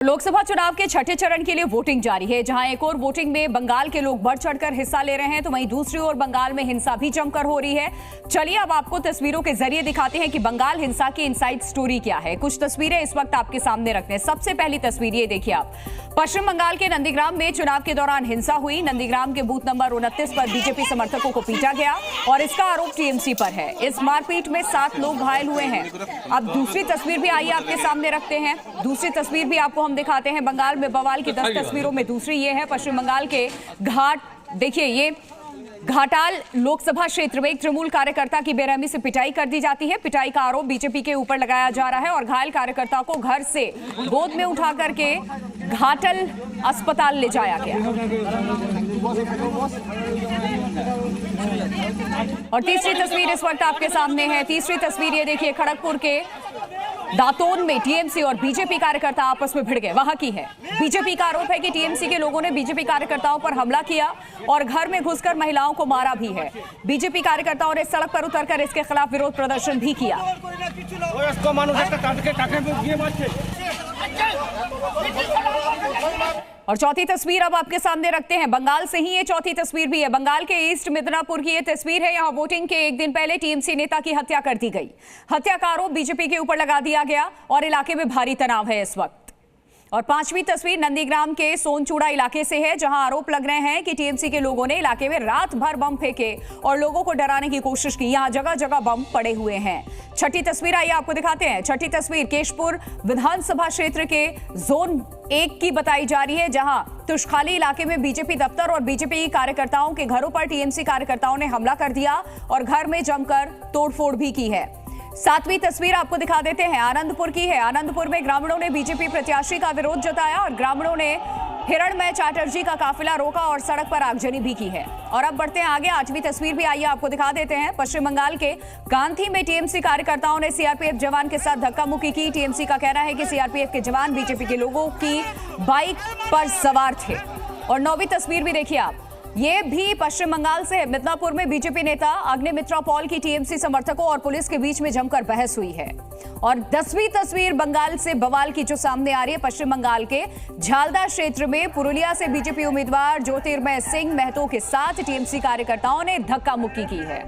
लोकसभा चुनाव के छठे चरण के लिए वोटिंग जारी है, जहां एक और वोटिंग में बंगाल के लोग बढ़ चढ़कर हिस्सा ले रहे हैं, तो वहीं दूसरी ओर बंगाल में हिंसा भी जमकर हो रही है। चलिए अब आपको तस्वीरों के जरिए दिखाते हैं कि बंगाल हिंसा की इनसाइड स्टोरी क्या है। कुछ तस्वीरें इस वक्त आपके सामने रखते हैं। सबसे पहली तस्वीर ये देखिए आप, पश्चिम बंगाल के नंदीग्राम में चुनाव के दौरान हिंसा हुई। नंदीग्राम के बूथ नंबर 29 पर बीजेपी समर्थकों को पीटा गया और इसका आरोप टीएमसी पर है। इस मारपीट में 7 लोग घायल हुए हैं। अब दूसरी तस्वीर भी आइए आपके सामने रखते हैं। दूसरी तस्वीर भी आपको हम दिखाते हैं। बंगाल में बवाल की 10 तस्वीरों में दूसरी ये है पश्चिम बंगाल के घाट। देखिए, ये घाटाल लोकसभा क्षेत्र में एक तृणमूल कार्यकर्ता की बेरहमी से पिटाई कर दी जाती है। पिटाई का आरोप बीजेपी के ऊपर लगाया जा रहा है और घायल कार्यकर्ता को घर से गोद में उठा करके घाटल अस्पताल ले जाया गया। और तीसरी तस्वीर इस वक्त आपके सामने है। तीसरी तस्वीर ये देखिए, खड़गपुर के दातोन में टीएमसी और बीजेपी कार्यकर्ता आपस में भिड़ गए, वहां की है। बीजेपी का आरोप है कि टीएमसी के लोगों ने बीजेपी कार्यकर्ताओं पर हमला किया और घर में घुसकर महिलाओं को मारा भी है। बीजेपी कार्यकर्ताओं ने सड़क पर उतरकर इसके खिलाफ विरोध प्रदर्शन भी किया। और चौथी तस्वीर अब आपके सामने रखते हैं। बंगाल से ही ये चौथी तस्वीर भी है। बंगाल के ईस्ट मिदनापुर की ये तस्वीर है। यहां वोटिंग के एक दिन पहले टीएमसी नेता की हत्या कर दी गई। हत्या का आरोप बीजेपी के ऊपर लगा दिया गया और इलाके में भारी तनाव है इस वक्त। और पांचवी तस्वीर नंदीग्राम के सोनचूड़ा इलाके से है, जहां आरोप लग रहे हैं कि टीएमसी के लोगों ने इलाके में रात भर बम फेंके और लोगों को डराने की कोशिश की। यहां जगह जगह बम पड़े हुए हैं। छठी तस्वीर आइए आपको दिखाते हैं। छठी तस्वीर केशपुर विधानसभा क्षेत्र के जोन 1 की बताई जा रही है, जहां तुषखाली इलाके में बीजेपी दफ्तर और बीजेपी कार्यकर्ताओं के घरों पर टीएमसी कार्यकर्ताओं ने हमला कर दिया और घर में जमकर तोड़फोड़ भी की है। सातवीं तस्वीर आपको दिखा देते हैं, आनंदपुर की है। आनंदपुर में ग्रामीणों ने बीजेपी प्रत्याशी का विरोध जताया और ग्रामीणों ने हिरणमय चैटर्जी का काफिला रोका और सड़क पर आगजनी भी की है। और अब बढ़ते हैं आगे। 8वीं तस्वीर भी आइए आपको दिखा देते हैं। पश्चिम बंगाल के गांधी में टीएमसी कार्यकर्ताओं ने सीआरपीएफ जवान के साथ धक्का मुक्की की। टीएमसी का कहना है कि सीआरपीएफ के जवान बीजेपी के लोगों की बाइक पर सवार थे। और 9वीं तस्वीर भी देखिए आप, ये भी पश्चिम बंगाल से है। मिदनापुर में बीजेपी नेता अग्निमित्रा पॉल की टीएमसी समर्थकों और पुलिस के बीच में जमकर बहस हुई है। और 10वीं तस्वीर बंगाल से बवाल की जो सामने आ रही है, पश्चिम बंगाल के झालदा क्षेत्र में पुरुलिया से बीजेपी उम्मीदवार ज्योतिर्मय सिंह महतो के साथ टीएमसी कार्यकर्ताओं ने धक्का मुक्की की है।